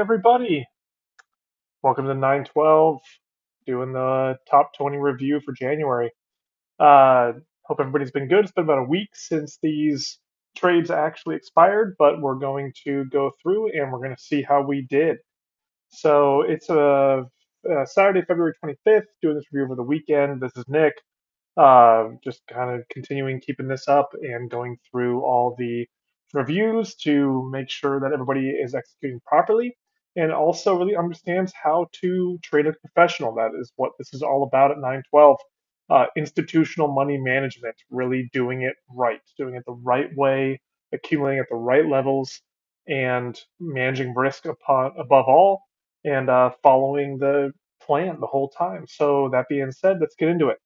everybody. Welcome to 912, doing the top 20 review for January. Hope everybody's been good. It's been about a week since these trades actually expired, but we're going to go through and we're going to see how we did. So it's Saturday, February 25th, doing this review over the weekend. This is Nick. Just kind of continuing keeping this up and going through all the reviews to make sure that everybody is executing properly and also really understands how to trade like a professional. That is what this is all about at 912. Institutional money management, really doing it the right way, accumulating at the right levels, and managing risk above all, and following the plan the whole time. So that being said, let's get into it.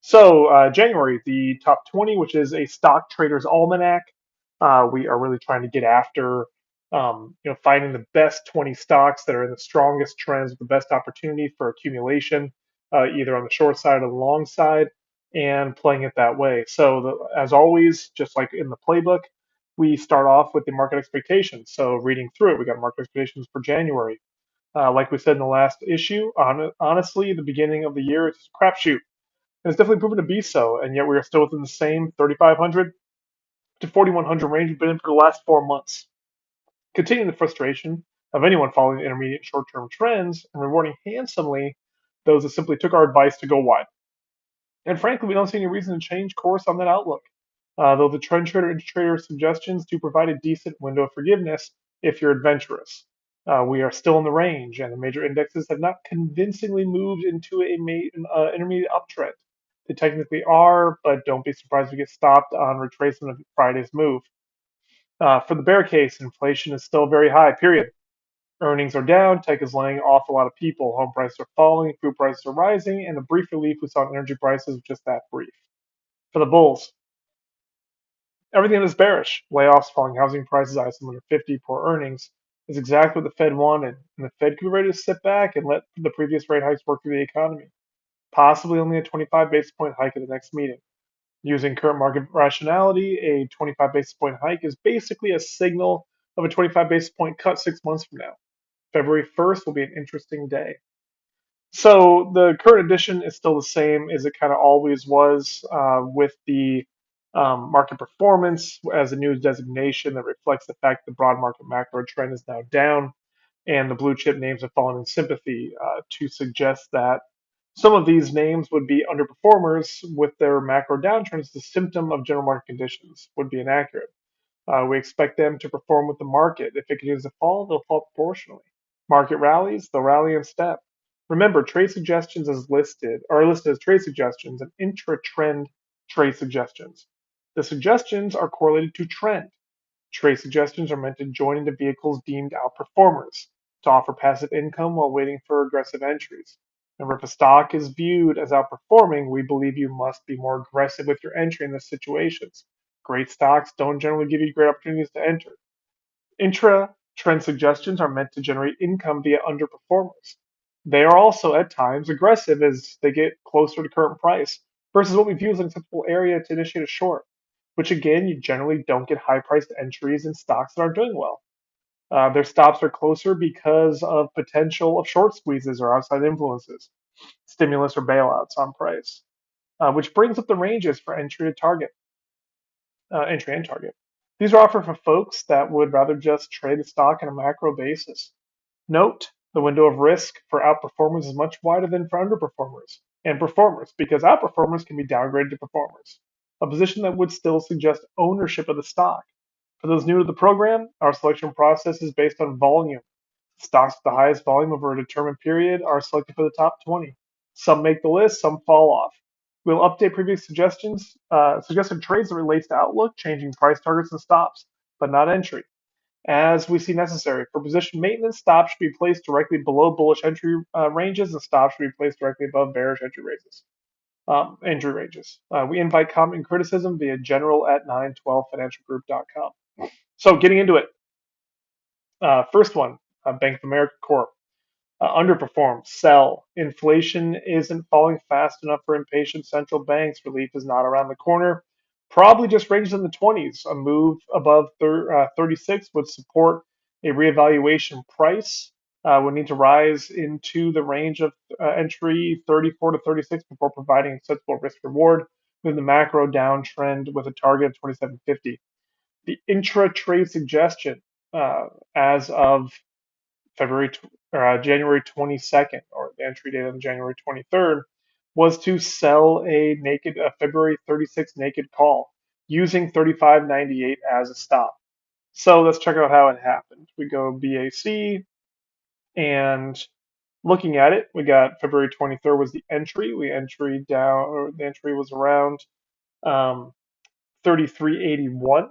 So January, the top 20, which is a stock trader's almanac. We are really trying to get after, finding the best 20 stocks that are in the strongest trends with the best opportunity for accumulation, either on the short side or the long side, and playing it that way. So as always, just like in the playbook, we start off with the market expectations. So reading through it, we got market expectations for January. Like we said in the last issue, honestly, the beginning of the year is a crapshoot. And it's definitely proven to be so, and yet we are still within the same 3,500 to 4,100 range we've been in for the last 4 months. Continuing the frustration of anyone following the intermediate and short-term trends and rewarding handsomely those that simply took our advice to go wide. And frankly, we don't see any reason to change course on that outlook. Though the trend trader and trader suggestions do provide a decent window of forgiveness if you're adventurous. We are still in the range, and the major indexes have not convincingly moved into intermediate uptrend. They technically are, but don't be surprised if we get stopped on retracement of Friday's move. For the bear case, inflation is still very high, period. Earnings are down, tech is laying off a lot of people, home prices are falling, food prices are rising, and the brief relief we saw in energy prices was just that brief. For the bulls, everything is bearish. Layoffs, falling housing prices, ISM under 50, poor earnings is exactly what the Fed wanted. And the Fed could be ready to sit back and let the previous rate hikes work through the economy. Possibly only a 25 basis point hike at the next meeting. Using current market rationality, a 25 basis point hike is basically a signal of a 25 basis point cut 6 months from now. February 1st will be an interesting day. So the current edition is still the same as it kind of always was, with the market performance as a news designation that reflects the fact that the broad market macro trend is now down, and the blue chip names have fallen in sympathy, to suggest that some of these names would be underperformers with their macro downturns. The symptom of general market conditions would be inaccurate. We expect them to perform with the market. If it continues to fall, they'll fall proportionally. Market rallies, they'll rally in step. Remember, trade suggestions are listed as trade suggestions and intra-trend trade suggestions. The suggestions are correlated to trend. Trade suggestions are meant to join into vehicles deemed outperformers to offer passive income while waiting for aggressive entries. Remember, if a stock is viewed as outperforming, we believe you must be more aggressive with your entry in these situations. Great stocks don't generally give you great opportunities to enter. Intra-trend suggestions are meant to generate income via underperformers. They are also at times aggressive as they get closer to current price versus what we view as an acceptable area to initiate a short, which again, you generally don't get high priced entries in stocks that aren't doing well. Their stops are closer because of potential of short squeezes or outside influences, stimulus or bailouts on price, which brings up the ranges for entry and target. These are offered for folks that would rather just trade the stock on a macro basis. Note, the window of risk for outperformers is much wider than for underperformers and performers because outperformers can be downgraded to performers, a position that would still suggest ownership of the stock. For those new to the program, our selection process is based on volume. Stocks with the highest volume over a determined period are selected for the top 20. Some make the list, some fall off. We'll update previous suggested trades that relates to outlook, changing price targets and stops, but not entry, as we see necessary. For position maintenance, stops should be placed directly below bullish entry ranges, and stops should be placed directly above bearish entry ranges. We invite comment and criticism via general@912financialgroup.com. So getting into it, first one, Bank of America Corp. Underperformed, sell. Inflation isn't falling fast enough for impatient central banks. Relief is not around the corner. Probably just ranges in the 20s. A move above 36 would support A reevaluation price would need to rise into the range of entry 34 to 36 before providing acceptable risk reward with the macro downtrend with a target of 2750. The intra-trade suggestion as of January 22nd, or the entry date on January 23rd, was to sell a February 36 naked call using 35.98 as a stop. So let's check out how it happened. We go BAC and looking at it, we got February 23rd was the entry. We entry down, or the entry was around um, 33.81,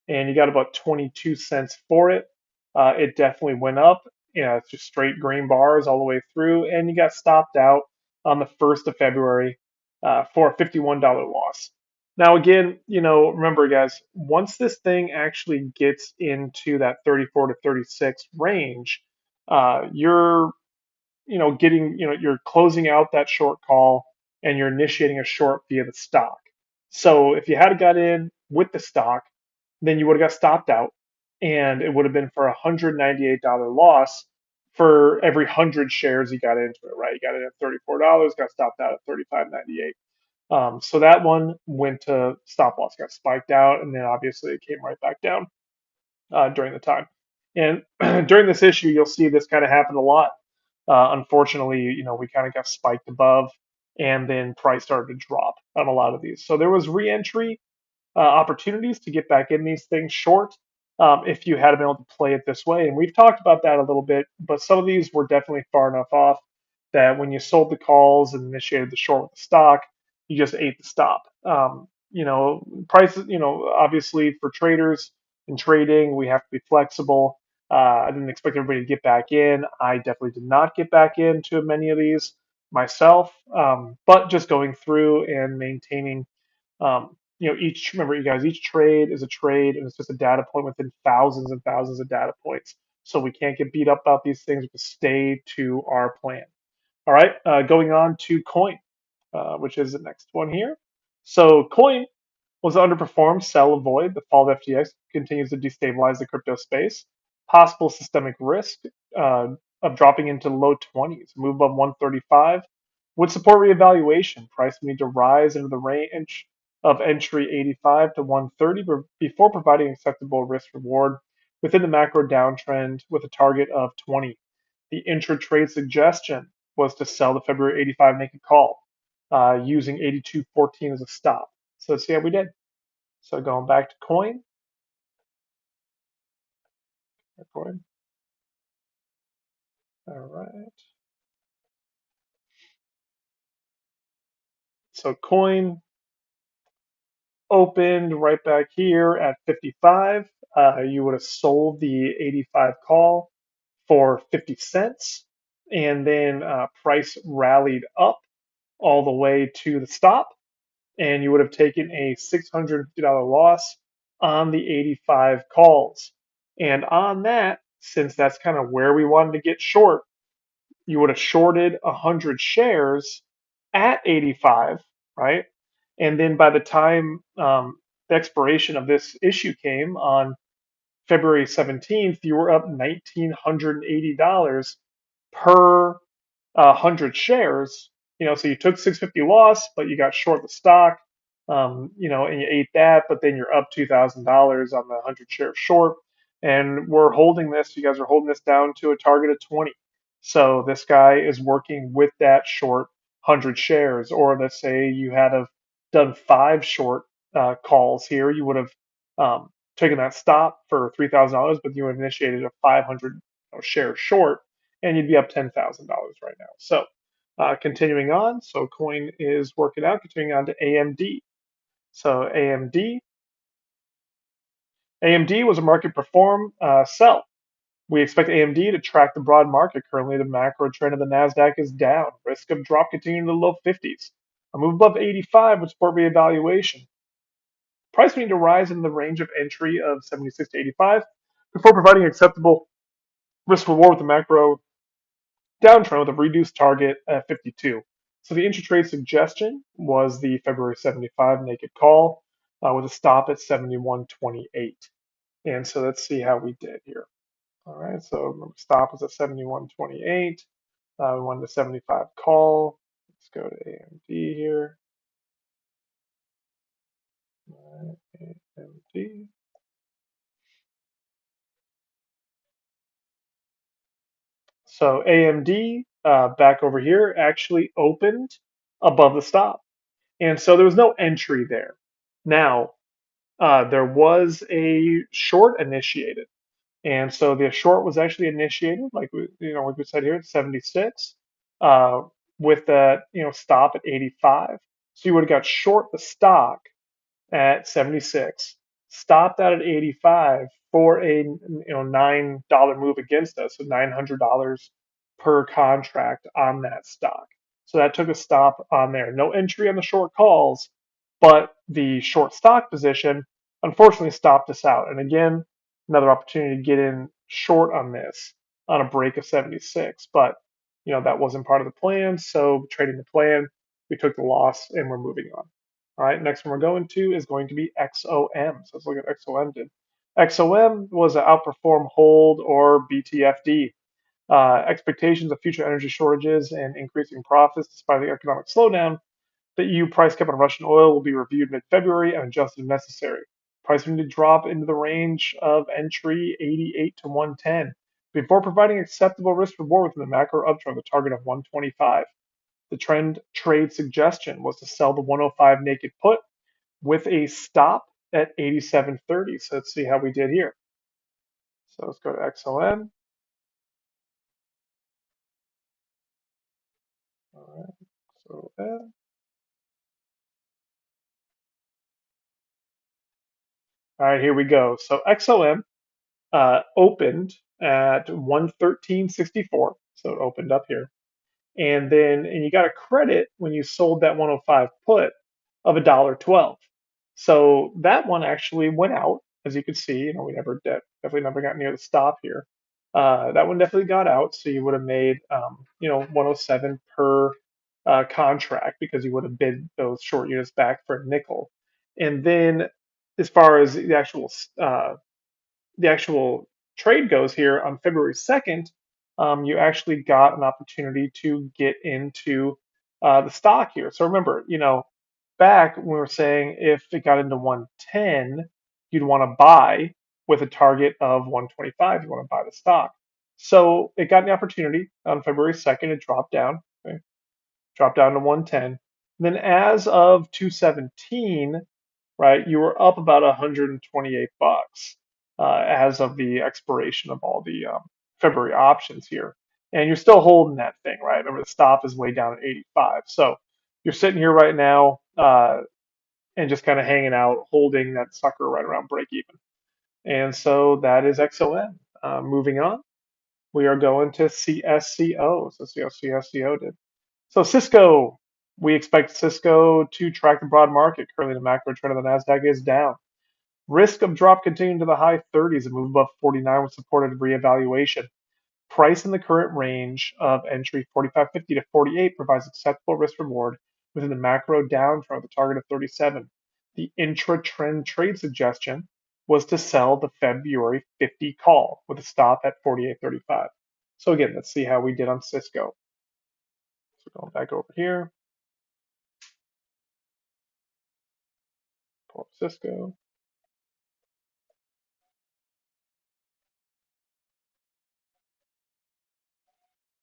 and you got about 22 cents for it. It definitely went up. It's just straight green bars all the way through, and you got stopped out on the 1st of February for a $51 loss. Now, again, remember, guys, once this thing actually gets into that 34 to 36 range, you're you're closing out that short call and you're initiating a short via the stock. So if you had got in with the stock, then you would have got stopped out, and it would have been for a $198 loss for every 100 shares you got into it, right? You got in at $34, got stopped out at 35.98. So that one went to stop loss, got spiked out, and then obviously it came right back down during the time. And during this issue, you'll see this kind of happen a lot. Unfortunately, we kind of got spiked above, and then price started to drop on a lot of these. So there was re-entry opportunities to get back in these things short if you had been able to play it this way. And we've talked about that a little bit, but some of these were definitely far enough off that when you sold the calls and initiated the short with the stock, you just ate the stop. Prices, obviously for traders and trading, we have to be flexible. I didn't expect everybody to get back in. I definitely did not get back into many of these myself, but just going through and maintaining each remember you guys, each trade is a trade and it's just a data point within thousands and thousands of data points. So we can't get beat up about these things. We have to stay to our plan. All right, going on to coin, which is the next one here. So coin was underperformed, sell, avoid. The fall of FTX continues to destabilize the crypto space. Possible systemic risk uh, of dropping into low 20s, move above 135 would support reevaluation. Price would need to rise into the range of entry 85 to 130 before providing acceptable risk reward within the macro downtrend with a target of 20. The intra-trade suggestion was to sell the February 85 naked call using 82.14 as a stop. So let's see how we did. So going back to coin, coin. All right. So coin opened right back here at 55. You would have sold the 85 call for 50 cents, and then price rallied up all the way to the stop, and you would have taken a $650 loss on the 85 calls. And on that, since that's kind of where we wanted to get short, you would have shorted 100 shares at 85, right? And then by the time the expiration of this issue came on February 17th, you were up $1,980 per 100 shares. So you took 650 loss, but you got short the stock, and you ate that, but then you're up $2,000 on the 100 share short. And we're holding this, you guys are holding this down to a target of 20. So this guy is working with that short 100 shares. Or let's say you had have done 5 short calls here, you would have taken that stop for $3,000, but you would have initiated a 500 share short, and you'd be up $10,000 right now. So continuing on, so coin is working out. Continuing on to AMD. So AMD was a market perform sell. We expect AMD to track the broad market. Currently, the macro trend of the Nasdaq is down. Risk of drop continuing to the low 50s. A move above 85 would support reevaluation. Price will need to rise in the range of entry of 76 to 85 before providing acceptable risk reward with the macro downtrend with a reduced target at 52. So the intratrade suggestion was the February 75 naked call with a stop at 71.28. And so let's see how we did here. All right, so remember stop was at 71.28. We wanted the 75 call. Let's go to AMD here. All right, AMD. So AMD back over here actually opened above the stop. And so there was no entry there. Now, there was a short initiated. And so the short was actually initiated, like we said here, at 76, uh, with that, stop at 85. So you would have got short the stock at 76, stopped out at 85 for a $9 move against us, so $900 per contract on that stock. So that took a stop on there. No entry on the short calls, but the short stock position unfortunately stopped us out. And again, another opportunity to get in short on this on a break of 76, but that wasn't part of the plan. So trading the plan, we took the loss and we're moving on. All right, next one we're going to is going to be XOM. So let's look at XOM did. XOM was an outperform hold or BTFD. Expectations of future energy shortages and increasing profits despite the economic slowdown. The EU price cap on Russian oil will be reviewed mid-February and adjusted if necessary. Price need to drop into the range of entry 88 to 110 before providing acceptable risk reward within the macro uptrend with a target of 125. The trend trade suggestion was to sell the 105 naked put with a stop at 87.30. So let's see how we did here. So let's go to XOM. All right, so all right, here we go. So XOM opened at 113.64. So it opened up here. And you got a credit when you sold that 105 put of $1.12. So that one actually went out, as you can see. We definitely never got near the stop here. That one definitely got out, so you would have made 107 per contract because you would have bid those short units back for a nickel. And then as far as the actual trade goes here on February 2nd, you actually got an opportunity to get into the stock here. So remember, back when we were saying if it got into 110, you'd want to buy with a target of 125. You want to buy the stock. So it got an opportunity on February 2nd. It dropped down, okay? Dropped down to 110. And then as of 217, right, you were up about 128 bucks as of the expiration of all the February options here. And you're still holding that thing, right? Remember, the stop is way down at 85. So you're sitting here right now and just kind of hanging out, holding that sucker right around break even. And so that is XOM. Moving on, we are going to CSCO. So see how CSCO did. So Cisco, we expect Cisco to track the broad market. Currently, the macro trend of the Nasdaq is down. Risk of drop continuing to the high 30s and move above 49 with supported reevaluation. Price in the current range of entry 45.50 to 48 provides acceptable risk reward within the macro downtrend with a target of 37. The intra-trend trade suggestion was to sell the February 50 call with a stop at 48.35. So again, let's see how we did on Cisco. So going back over here, pull up Cisco.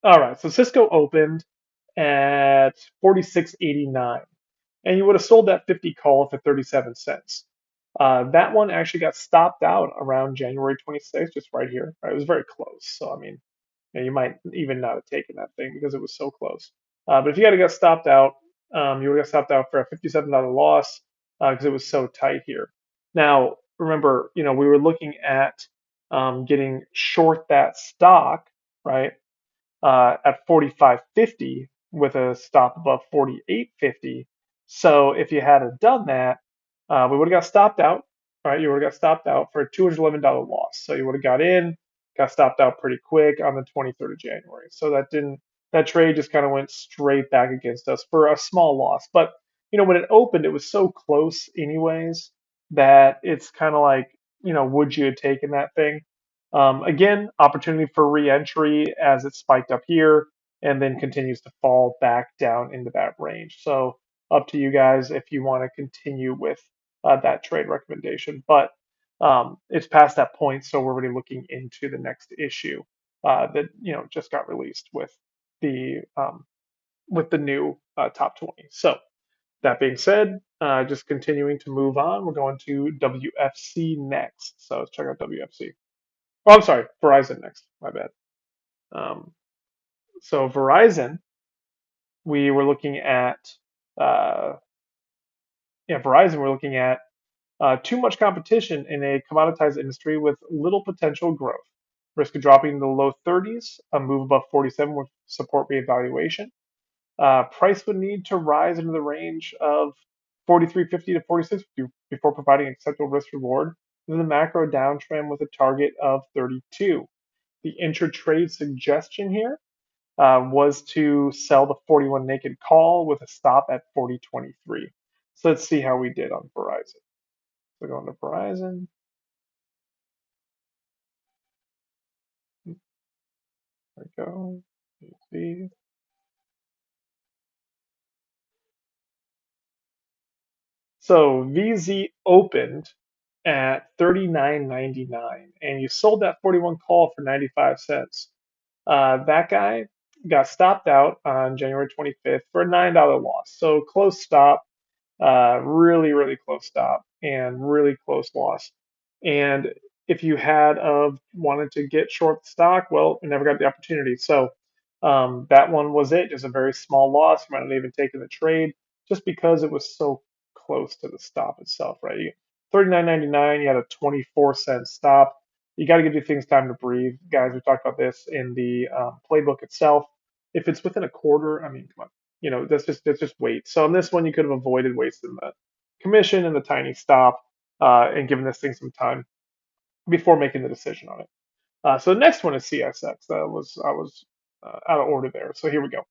All right, so Cisco opened at 46.89, and you would have sold that 50 call for 37 cents. That one actually got stopped out around January 26th, just right here. Right? It was very close. So, I mean, you might even not have taken that thing because it was so close. But if you had to get stopped out, you would have got stopped out for a $57 loss because it was so tight here. Now, remember, we were looking at getting short that stock, right? At 45.50 with a stop above 48.50. So if you had done that, we would have got stopped out, right? You would have got stopped out for a $211 loss. So you would have got in, got stopped out pretty quick on the 23rd of January. So that trade just kind of went straight back against us for a small loss. But when it opened, it was so close anyways that it's kind of like, would you have taken that thing? Again, opportunity for re-entry as it spiked up here and then continues to fall back down into that range. So up to you guys if you want to continue with that trade recommendation. But it's past that point, so we're really looking into the next issue that just got released with the new top 20. So that being said, just continuing to move on, we're going to WFC next. So let's check out WFC. Oh, I'm sorry, Verizon next. My bad. Um, so Verizon, we were looking at, uh, Verizon, we're looking at too much competition in a commoditized industry with little potential growth. Risk of dropping to the low 30s, a move above 47 with support reevaluation. Price would need to rise into the range of 43.50 to 46 before providing acceptable risk reward. Then the macro downtrend with a target of 32. The intra-trade suggestion here was to sell the 41 naked call with a stop at 40.23. So let's see how we did on Verizon. So going to Verizon. There we go. See. So VZ opened at 39.99 and you sold that 41 call for 95 cents. That guy got stopped out on January 25th for a $9 loss. So close stop, really, really close stop and really close loss. And if you had wanted to get short the stock, well, you never got the opportunity. So that one was it, just a very small loss. You might not even taken the trade just because it was so close to the stop itself, right? 39.99, you had a 24-cent stop. You got to give these things time to breathe, guys. We talked about this in the playbook itself. If it's within a quarter, I mean, come on, that's just wait. So on this one, you could have avoided wasting the commission and the tiny stop and given this thing some time before making the decision on it. So the next one is CSX. I was out of order there. So here we go.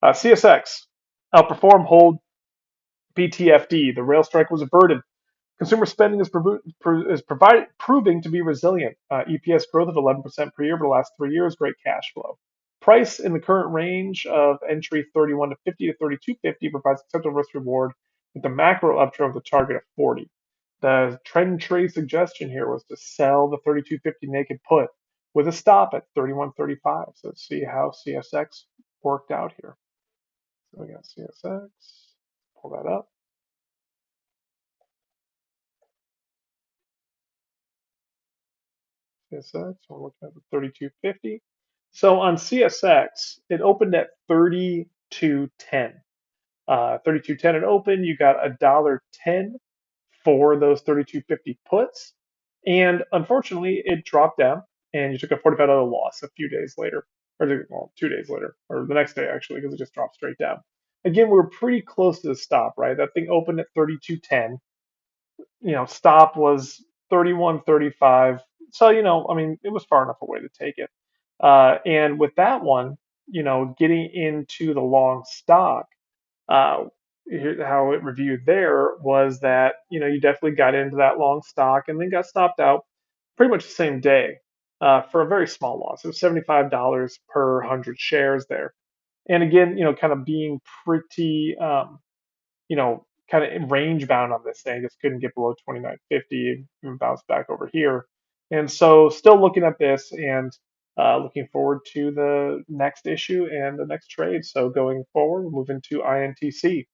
CSX outperform, hold, BTFD. The rail strike was averted. Consumer spending proving to be resilient. EPS growth of 11% per year for the last 3 years. Great cash flow. Price in the current range of entry 31 to 50 to 32.50 provides acceptable risk reward with the macro uptrend with a target of 40. The trend trade suggestion here was to sell the 32.50 naked put with a stop at 31.35. So let's see how CSX worked out here. So we got CSX. Pull that up. CSX. We're looking at the 32.50. So on CSX, it opened at 32.10. 32.10 it opened. You got $1.10 for those 32.50 puts. And unfortunately, it dropped down and you took a $45 loss a few days later, or well, 2 days later, or the next day actually, because it just dropped straight down. Again, we were pretty close to the stop, right? That thing opened at 32.10. Stop was 31.35. So, I mean, it was far enough away to take it. And with that one, getting into the long stock, uh, how it reviewed there was that you definitely got into that long stock and then got stopped out pretty much the same day for a very small loss. It was $75 per 100 shares there. And again, kind of being pretty kind of range bound on this thing. Just couldn't get below 29.50 and bounce back over here. And so still looking at this and looking forward to the next issue and the next trade. So going forward, we're moving to INTC.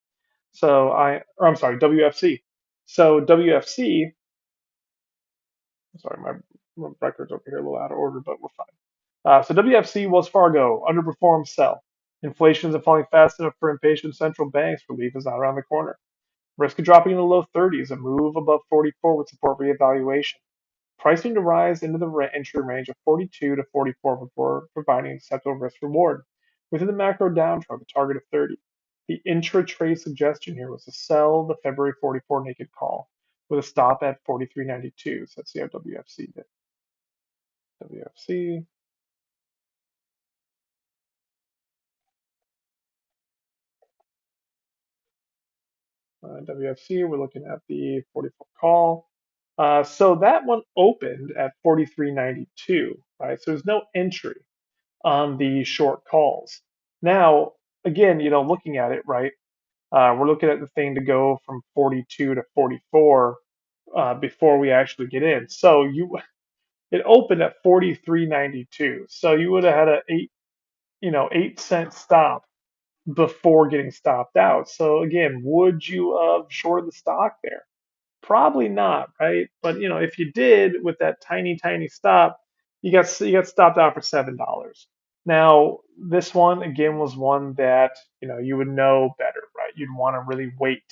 I'm sorry, WFC. So WFC, sorry, my record's over here a little out of order, but we're fine. So WFC, Wells Fargo, underperformed, sell. Inflation isn't falling fast enough for impatient central banks. Relief is not around the corner. Risk of dropping in the low 30s, a move above 44 would support reevaluation. Pricing to rise into the entry range of 42 to 44 before providing acceptable risk reward. Within the macro downtrend, the target of 30. The intra-trade suggestion here was to sell the February 44 naked call with a stop at 43.92. So let's see how WFC did. WFC. WFC, we're looking at the 44 call. So that one opened at 43.92, right? So there's no entry on the short calls. Now, again, looking at it, right? We're looking at the thing to go from 42 to 44 before we actually get in. So it opened at 43.92. So you would have had a 8-cent stop before getting stopped out. So again, would you have shorted the stock there? Probably not, right? But if you did with that tiny, tiny stop, you got stopped out for $7. Now, this one again was one that you would know better, right? You'd want to really wait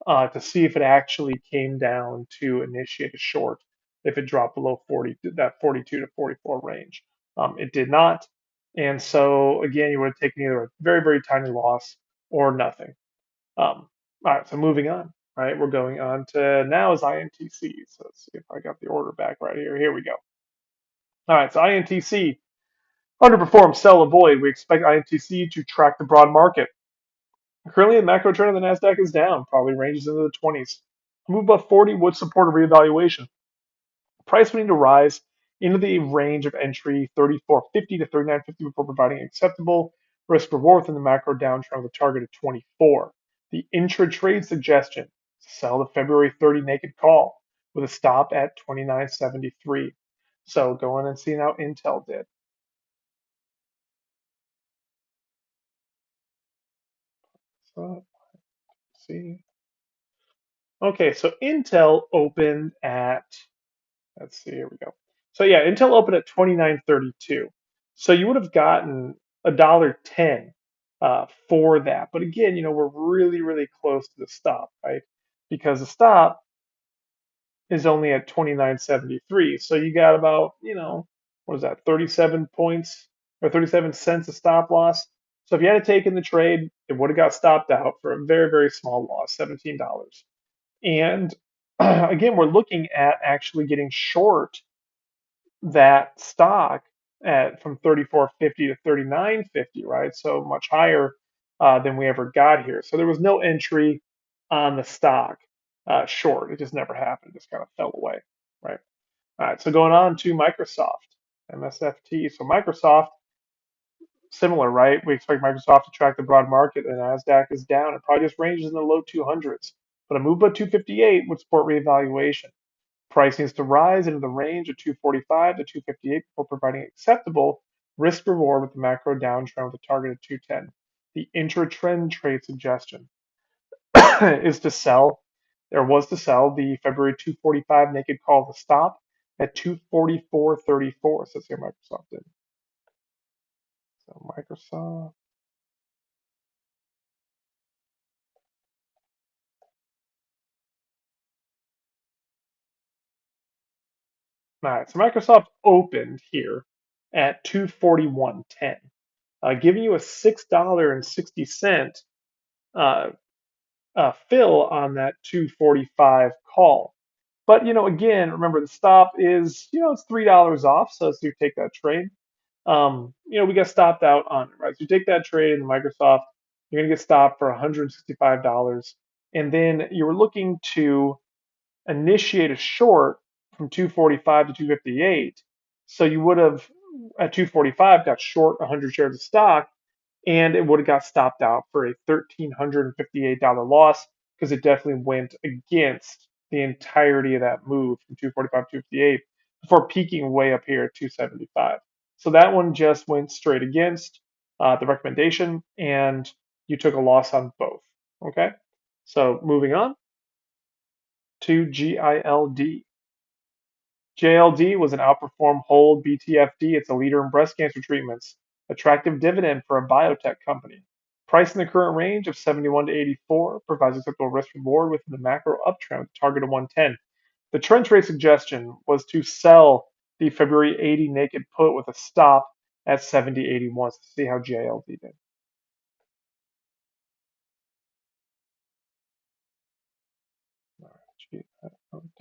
to see if it actually came down to initiate a short if it dropped below 40, that 42 to 44 range. It did not, and so again, you would have taken either a very, very tiny loss or nothing. All right, so moving on, right? We're going on to now is INTC. So let's see if I got the order back right here. Here we go. All right, so INTC underperform, sell, avoid. We expect INTC to track the broad market. Currently, the macro trend of the Nasdaq is down, probably ranges into the 20s. A move above 40 would support a reevaluation. Price would need to rise into the range of entry 34.50 to 39.50 before providing acceptable risk reward within the macro downtrend with a target of 24. The intra-trade suggestion: sell the February 30 naked call with a stop at 29.73. So go in and see how Intel did. So see. Okay, so Intel opened at, let's see, here we go. So yeah, Intel opened at 29.32. So you would have gotten $1.10 for that. But again, we're really, really close to the stop, right? Because the stop is only at 29.73. So you got about, what is that, 37 points or 37 cents of stop loss. So if you had taken the trade, it would have got stopped out for a very, very small loss, $17. And again, we're looking at actually getting short that stock at from 34.50 to 39.50, right? So much higher than we ever got here. So there was no entry on the stock short. It just never happened. It just kind of fell away, right? All right. So going on to Microsoft, MSFT. So Microsoft, similar, right? We expect Microsoft to track the broad market, and Nasdaq is down. It probably just ranges in the low 200s, but a move above 258 would support reevaluation. Price needs to rise into the range of 245 to 258 before providing acceptable risk reward with the macro downtrend with a target of 210. The intra-trend trade suggestion is to sell, or was to sell, the February 245 naked call to stop at 244.34. So let's see what Microsoft did. So Microsoft. All right, so Microsoft opened here at 241.10, giving you a $6.60 uh, fill on that 245 call. But again, remember the stop is it's $3 off, so you take that trade. We got stopped out on it, right? So you take that trade in Microsoft, you're gonna get stopped for $165, and then you were looking to initiate a short from 245 to 258. So you would have at 245 got short 100 shares of stock, and it would have got stopped out for a $1,358 loss because it definitely went against the entirety of that move from 245 to 258 before peaking way up here at 275. So that one just went straight against the recommendation, and you took a loss on both. Okay, so moving on to GILD. JLD was an outperform hold BTFD. It's a leader in breast cancer treatments. Attractive dividend for a biotech company. Price in the current range of 71 to 84 provides acceptable risk reward within the macro uptrend with a target of 110. The trend trade suggestion was to sell the February 80 naked put with a stop at 70.81. So see how JLD did.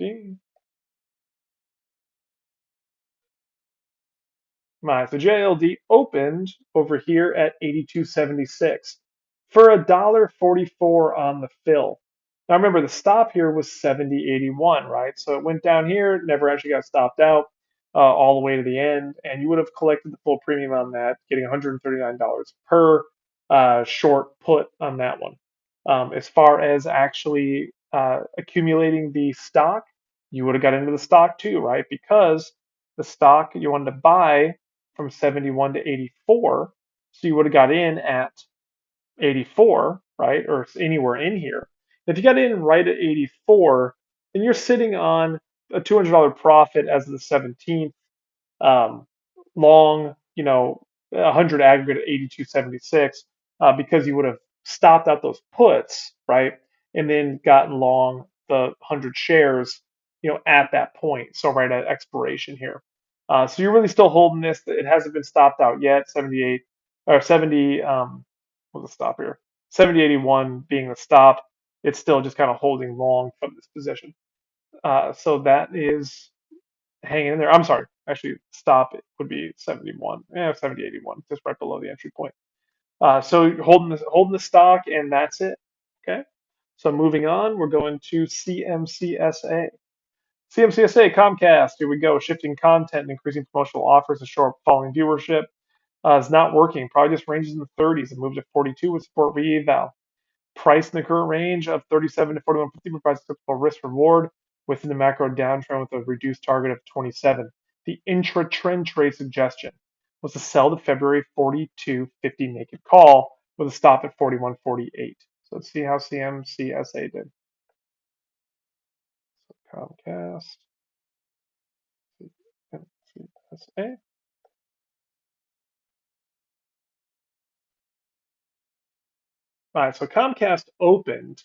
JLD. So JLD opened over here at 82.76 for $1.44 on the fill. Now remember, the stop here was 70.81, right? So it went down here, never actually got stopped out all the way to the end, and you would have collected the full premium on that, getting $139 per short put on that one. As far as actually accumulating the stock, you would have got into the stock too, right? Because the stock you wanted to buy from 71 to 84, so you would have got in at 84, right? Or anywhere in here. If you got in right at 84, then you're sitting on a $200 profit as of the 17th. Um, long, 100 aggregate at 82.76 because you would have stopped out those puts, right? And then gotten long the 100 shares, at that point. So right at expiration here. So you're really still holding this. It hasn't been stopped out yet. 78 or 70. What's the stop here? 70.81 being the stop. It's still just kind of holding long from this position. So that is hanging in there. I'm sorry. Actually, stop it would be 71. 70.81, just right below the entry point. So holding the stock, and that's it. Okay. So moving on, we're going to CMCSA. CMCSA Comcast. Here we go. Shifting content and increasing promotional offers to show up following viewership. Is not working. Probably just ranges in the 30s and moved to 42 with support re-eval. Price in the current range of 37 to 41.50 provides typical risk reward within the macro downtrend with a reduced target of 27. The intra-trend trade suggestion was to sell the February 42.50 naked call with a stop at 41.48. So let's see how CMCSA did. So Comcast, CMCSA. All right, so Comcast opened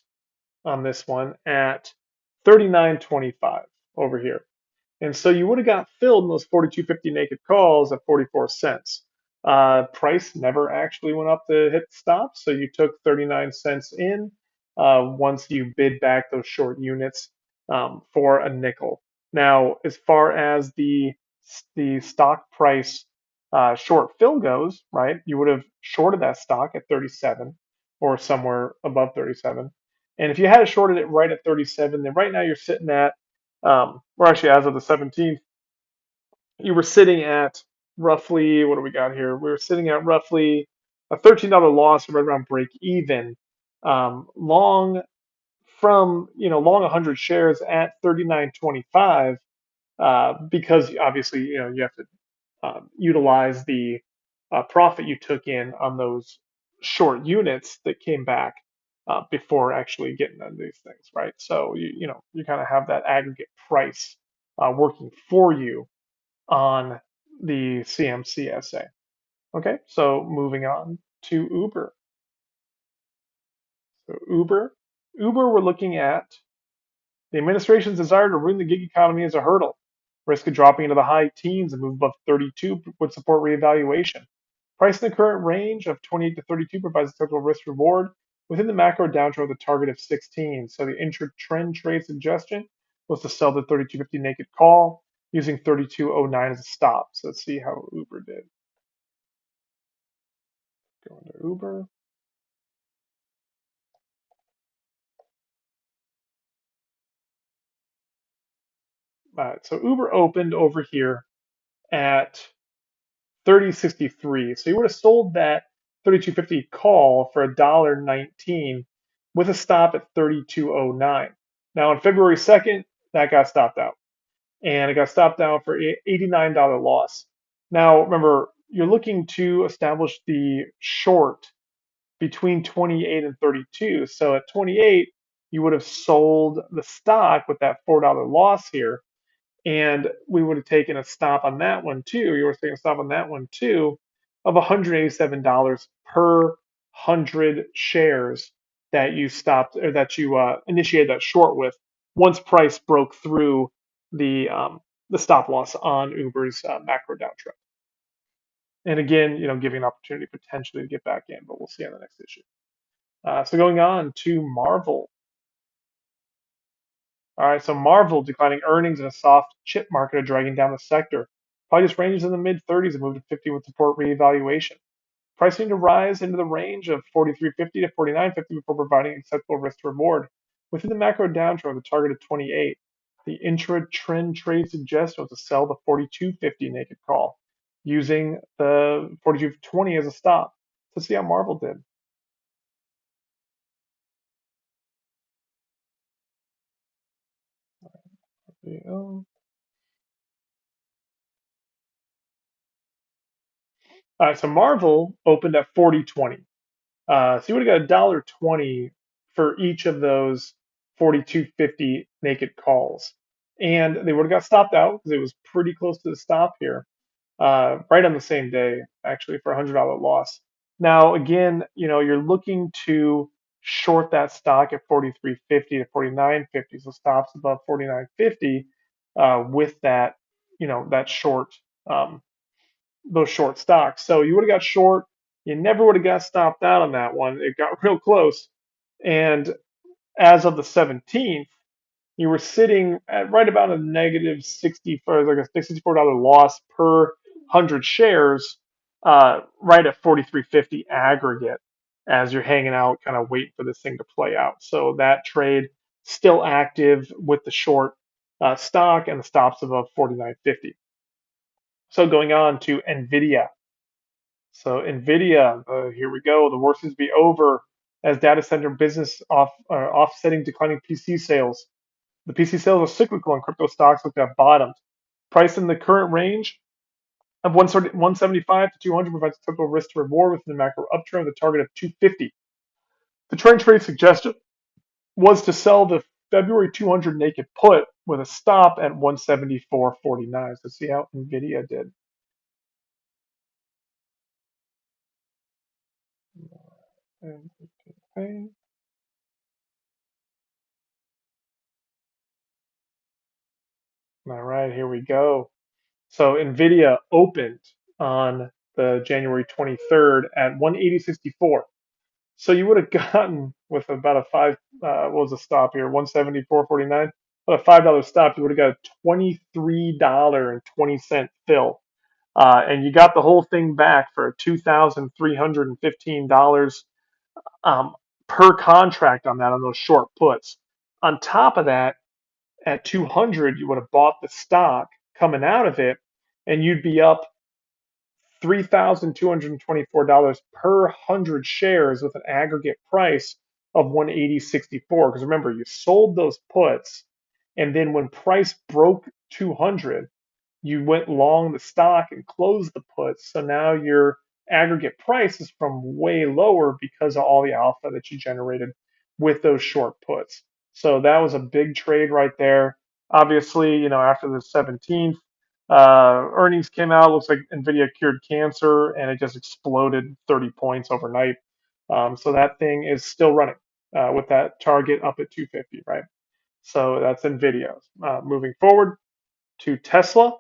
on this one at 39.25 over here. And so you would have got filled in those 42.50 naked calls at 44 cents. Price never actually went up to hit stop, so you took 39 cents in once you bid back those short units for a nickel. Now, as far as the stock price short fill goes, right, you would have shorted that stock at 37 or somewhere above 37. And if you had shorted it right at 37, then right now you're sitting at or actually as of the 17th, you were sitting at roughly, what do we got here? We were sitting at roughly a $13 loss right around break even. Long from, long 100 shares at 39.25 because obviously, you have to utilize the profit you took in on those short units that came back before actually getting into these things, right? So you kind of have that aggregate price working for you on the CMCSA. Okay, so moving on to Uber. So Uber, we're looking at the administration's desire to ruin the gig economy as a hurdle. Risk of dropping into the high teens and move above 32 would support reevaluation. Price in the current range of 28 to 32 provides a total risk reward within the macro downtrend with a target of 16. So the intra-trend trade suggestion was to sell the 32.50 naked call using 32.09 as a stop. So let's see how Uber did. Go into Uber. All right, so Uber opened over here at 30.63. So you would have sold that 32.50 call for $1.19 with a stop at 32.09. Now on February 2nd, that got stopped out. And it got stopped out for $89 loss. Now remember, you're looking to establish the short between 28 and 32. So at 28, you would have sold the stock with that $4 loss here and we would have taken a stop on that one too. You were taking a stop on that one too of $187 per 100 shares that you stopped or that you initiated that short with once price broke through the stop loss on Uber's macro downtrend. And again, giving an opportunity potentially to get back in, but we'll see on the next issue. So going on to Marvel. All right, so Marvel declining earnings in a soft chip market are dragging down the sector. Probably just ranges in the mid 30s and moved to 50 with support reevaluation. Pricing to rise into the range of 43.50 to 49.50 before providing acceptable risk to reward. Within the macro downtrend with a target of 28, the intra-trend trade suggestion was to sell the 42.50 naked call using the 42.20 as a stop. Let's see how Marvel did. There you go. All right, so Marvel opened at 40.20. So you would have got $1.20 for each of those 42.50 naked calls, and they would have got stopped out because it was pretty close to the stop here, right on the same day, actually, for a $100 loss. Now, again, you're looking to short that stock at 43.50 to 49.50, so stops above 49.50 with that, that short. Um, those short stocks. So you would have got short. You never would have got stopped out on that one. It got real close. And as of the 17th, you were sitting at right about a negative 64, like a $64 loss per 100 shares, right at 43.50 aggregate as you're hanging out, kind of waiting for this thing to play out. So that trade still active with the short stock and the stops above 49.50. So going on to Nvidia. So Nvidia, here we go. The worst seems to be over as data center business offsetting declining PC sales. The PC sales are cyclical and crypto stocks look to have bottomed. Price in the current range of 175 to 200 provides typical risk to reward within the macro uptrend with a target of 250. The trend trade suggestion was to sell the February 200 naked put with a stop at 174.49. So see how Nvidia did. Okay. All right, here we go. So Nvidia opened on the January 23rd at 180.64. So you would have gotten with about a what was the stop here? 174.49. But a $5 stop, you would have got a $23.20 fill. And you got the whole thing back for $2,315 um, per contract on that on those short puts. On top of that, at 200, you would have bought the stock coming out of it, and you'd be up $3,224 per 100 shares with an aggregate price of 180.64. Because remember, you sold those puts, and then when price broke 200, you went long the stock and closed the puts. So now your aggregate price is from way lower because of all the alpha that you generated with those short puts. So that was a big trade right there. Obviously, after the 17th, earnings came out. Looks like Nvidia cured cancer, and it just exploded 30 points overnight. So that thing is still running with that target up at 250, right? So that's Nvidia. Moving forward to Tesla.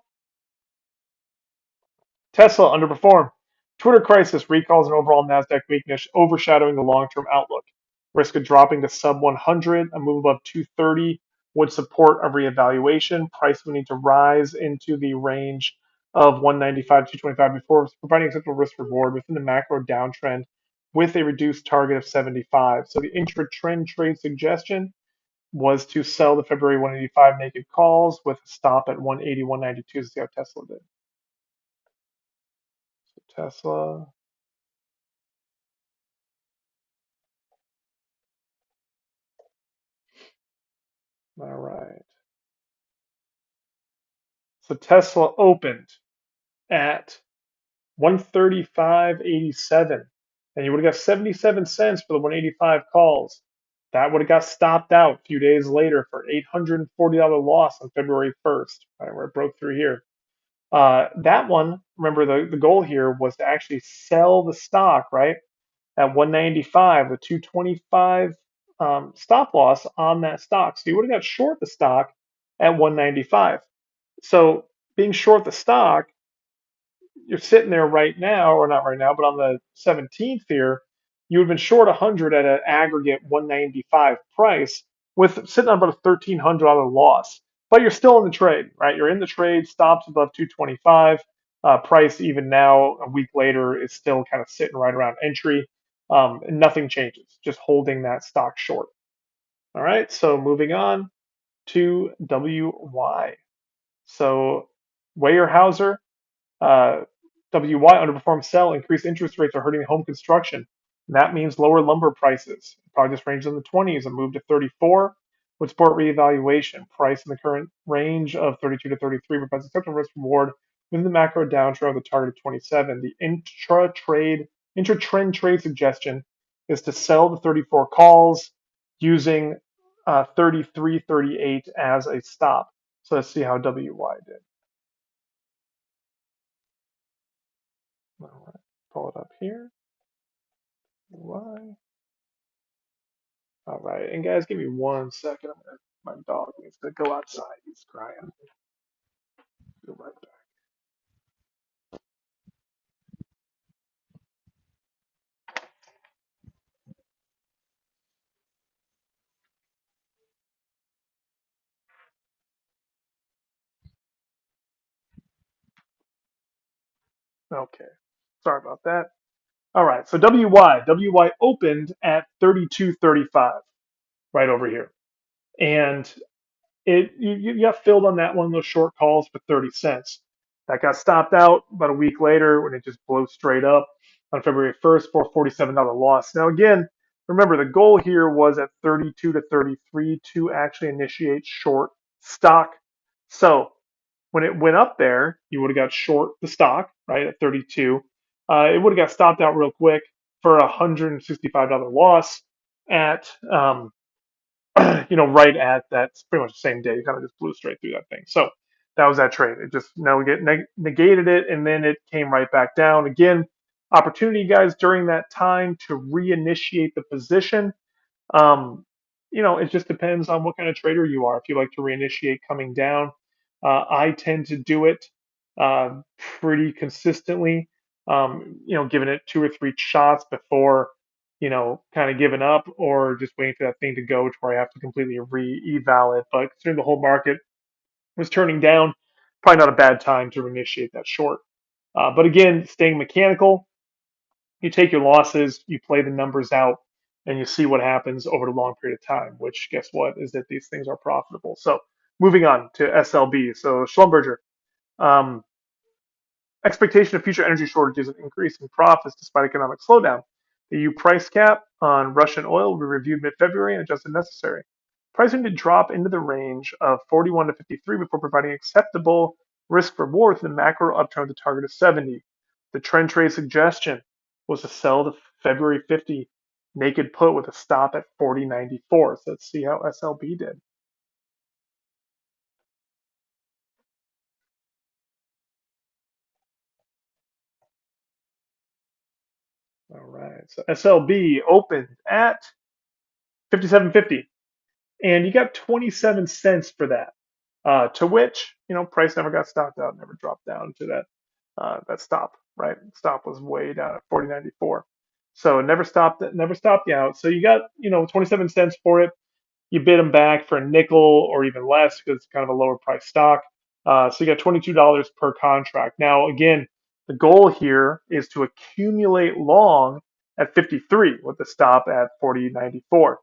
Tesla underperformed. Twitter crisis, recalls, and overall Nasdaq weakness overshadowing the long-term outlook. Risk of dropping to sub 100, a move above 230 would support a reevaluation. Price would need to rise into the range of 195 to 225 before providing acceptable risk reward within the macro downtrend with a reduced target of 75. So the intra-trend trade suggestion was to sell the February 185 naked calls with a stop at 180, 192 to see how Tesla did. Tesla. All right. So Tesla opened at 135.87, and you would have got 77 cents for the 185 calls. That would have got stopped out a few days later for $840 loss on February 1st, right, where it broke through here. That one, remember the goal here was to actually sell the stock, right, at 195, the 225 stop loss on that stock. So you would have got short the stock at 195. So being short the stock, you're sitting there right now, or not right now, but on the 17th here, you would have been short 100 at an aggregate 195 price with sitting on about a $1,300 loss. But you're still in the trade, right? You're in the trade, stops above 225. Price even now, a week later, is still kind of sitting right around entry. And nothing changes, just holding that stock short. All right, so moving on to WY. So Weyerhaeuser, uh, WY underperformed sell, increased interest rates are hurting home construction. And that means lower lumber prices. Projects range in the 20s and moved to 34 would support reevaluation. Price in the current range of 32 to 33 provides acceptable risk reward within the macro downtrend of the target of 27. The intra-trend trade suggestion is to sell the 34 calls using 33, 38 as a stop. So let's see how WY did. All right, pull it up here. Why? All right, and guys, give me 1 second. My dog needs to go outside. He's crying. Be right back. Okay, sorry about that. All right, so WY opened at 32.35 right over here, and you got filled on that one, those short calls for 30 cents. That got stopped out about a week later when it just blew straight up on February 1st for a $47 loss. Now, again, remember the goal here was at 32 to 33 to actually initiate short stock. So when it went up there, you would have got short the stock, right, at 32. It would have got stopped out real quick for a $165 loss at right at that pretty much the same day. It kind of just blew straight through that thing. So that was that trade. It just negated it, and then it came right back down. Again, opportunity, guys, during that time to reinitiate the position. Um, it just depends on what kind of trader you are. If you like to reinitiate coming down, I tend to do it uh, pretty consistently. Giving it 2 or 3 shots before, kind of giving up or just waiting for that thing to go to where I have to completely re-eval it. But considering the whole market was turning down, probably not a bad time to reinitiate that short. But again, staying mechanical, you take your losses, you play the numbers out, and you see what happens over the long period of time, which guess what is that these things are profitable. So moving on to SLB. So Schlumberger, um, expectation of future energy shortages and increase in profits despite economic slowdown. The EU price cap on Russian oil will be reviewed mid-February and adjusted necessary. Pricing did drop into the range of 41 to 53 before providing acceptable risk reward to the macro upturn with a target of 70. The trend trade suggestion was to sell the February 50 naked put with a stop at 40.94. So let's see how SLB did. All right. So SLB opened at 57.50. And you got 27 cents for that. To which, price never got stopped out, never dropped down to that stop, right? Stop was way down at 40.94. So it never stopped you out. So you got, 27 cents for it. You bid them back for a nickel or even less because it's kind of a lower price stock. So you got $22 per contract. Now, again, the goal here is to accumulate long at 53 with the stop at 40.94.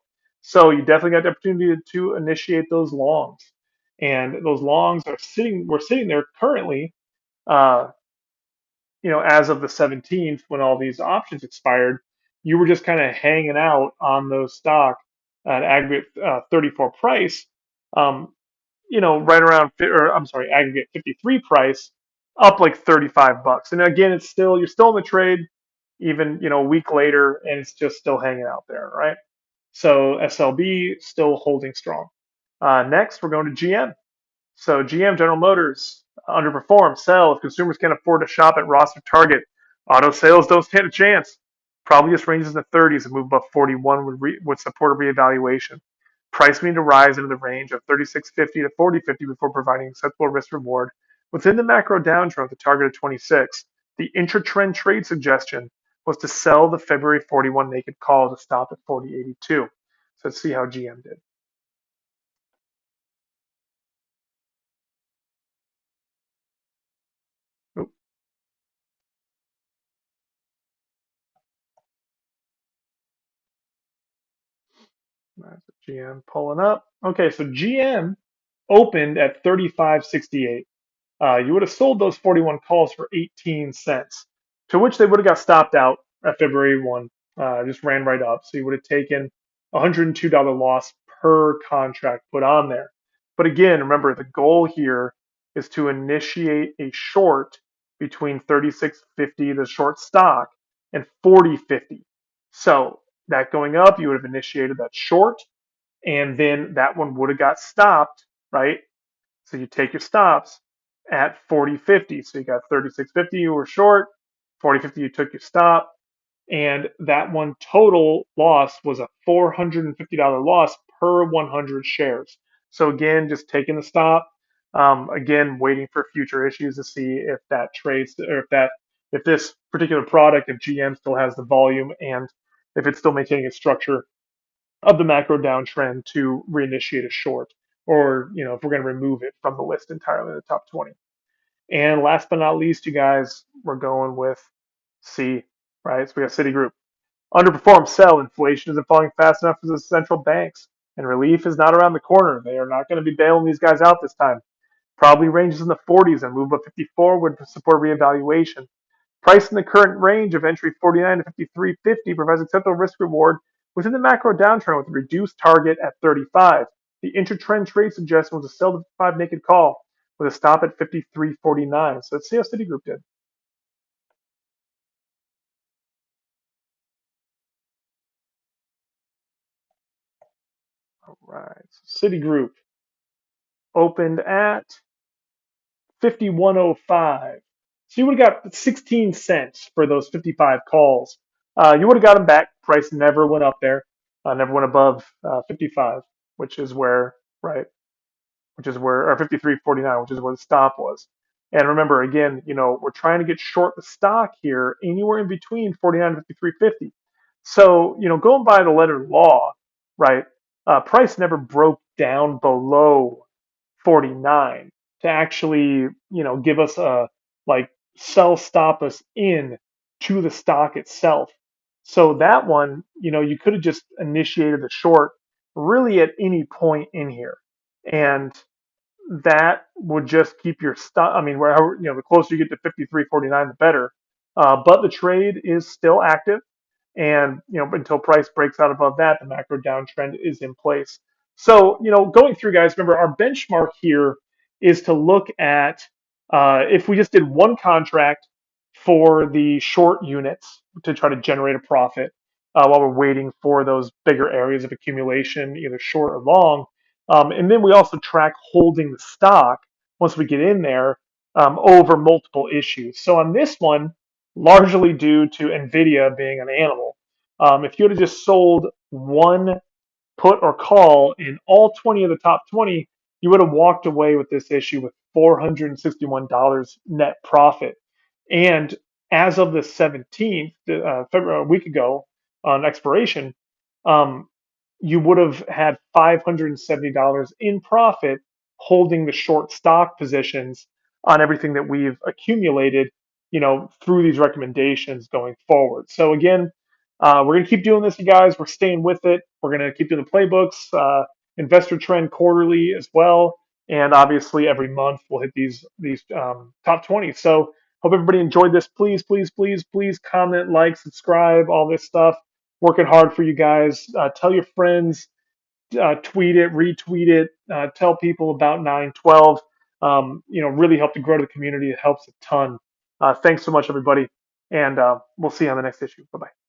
So you definitely got the opportunity to initiate those longs. And those longs we're sitting there currently, uh, as of the 17th when all these options expired, you were just kind of hanging out on those stock at aggregate 34 price, um, right around, or I'm sorry, aggregate 53 price, up like 35 bucks. And again, you're still in the trade, even, a week later, and it's just still hanging out there, right? So SLB still holding strong. Next, we're going to GM. So GM, General Motors, underperform, sell. If consumers can't afford to shop at Ross or Target, auto sales don't stand a chance. Probably just ranges in the 30s and move above 41 would support a reevaluation. Price may need to rise into the range of 36.50 to 40.50 before providing acceptable risk reward. Within the macro downturn with a target of 26, the intra-trend trade suggestion was to sell the February 41 naked call to stop at 40.82. So let's see how GM did. Oop. That's GM pulling up. Okay, so GM opened at 35.68. You would have sold those 41 calls for 18 cents, to which they would have got stopped out at February 1. Just ran right up. So you would have taken $102 loss per contract put on there. But again, remember the goal here is to initiate a short between 36.50, the short stock, and 40.50. So that going up, you would have initiated that short, and then that one would have got stopped, right? So you take your stops at 40.50. So you got 36.50 you were short, 40.50 you took your stop, and that one total loss was a $450 loss per 100 shares. So again, just taking the stop. Again, waiting for future issues to see if that trades or if this particular product, if GM still has the volume and if it's still maintaining its structure of the macro downtrend to reinitiate a short, or if we're going to remove it from the list entirely in the top 20. And last but not least, you guys, we're going with C, right? So we got Citigroup. Underperformed, sell. Inflation isn't falling fast enough for the central banks, and relief is not around the corner. They are not going to be bailing these guys out this time. Probably ranges in the 40s and move up 54 would support reevaluation. Price in the current range of entry 49 to 53.50 provides acceptable risk reward within the macro downturn with a reduced target at 35. The inter-trend trade suggestion was a sell to 5 naked call with a stop at 53.49. So let's see how Citigroup did. All right. So Citigroup opened at 51.05. So you would have got 16 cents for those 55 calls. You would have got them back. Price never went up there, never went above 55, which is where, right, which is where, or 53.49, which is where the stop was. And remember, again, we're trying to get short the stock here anywhere in between 49 and 53.50. So, going by the letter of law, right, price never broke down below 49 to actually, give us a like sell stop us in to the stock itself. So that one, you could have just initiated the short really at any point in here. And that would just keep your stop. I mean, wherever, the closer you get to 53.49, the better. But the trade is still active. And, until price breaks out above that, the macro downtrend is in place. So, going through, guys, remember our benchmark here is to look at if we just did one contract for the short units to try to generate a profit while we're waiting for those bigger areas of accumulation, either short or long. And then we also track holding the stock once we get in there over multiple issues. So on this one, largely due to NVIDIA being an animal, if you would have just sold one put or call in all 20 of the top 20, you would have walked away with this issue with $461 net profit. And as of the 17th, February, a week ago on expiration, um, you would have had $570 in profit holding the short stock positions on everything that we've accumulated, through these recommendations going forward. So again, we're going to keep doing this, you guys. We're staying with it. We're going to keep doing the playbooks, investor trend quarterly as well, and obviously every month we'll hit these top 20. So hope everybody enjoyed this. Please, please, please, please comment, like, subscribe, all this stuff. Working hard for you guys. Tell your friends, tweet it, retweet it, tell people about 912. Really help to grow the community. It helps a ton. Thanks so much, everybody, and we'll see you on the next issue. Bye bye.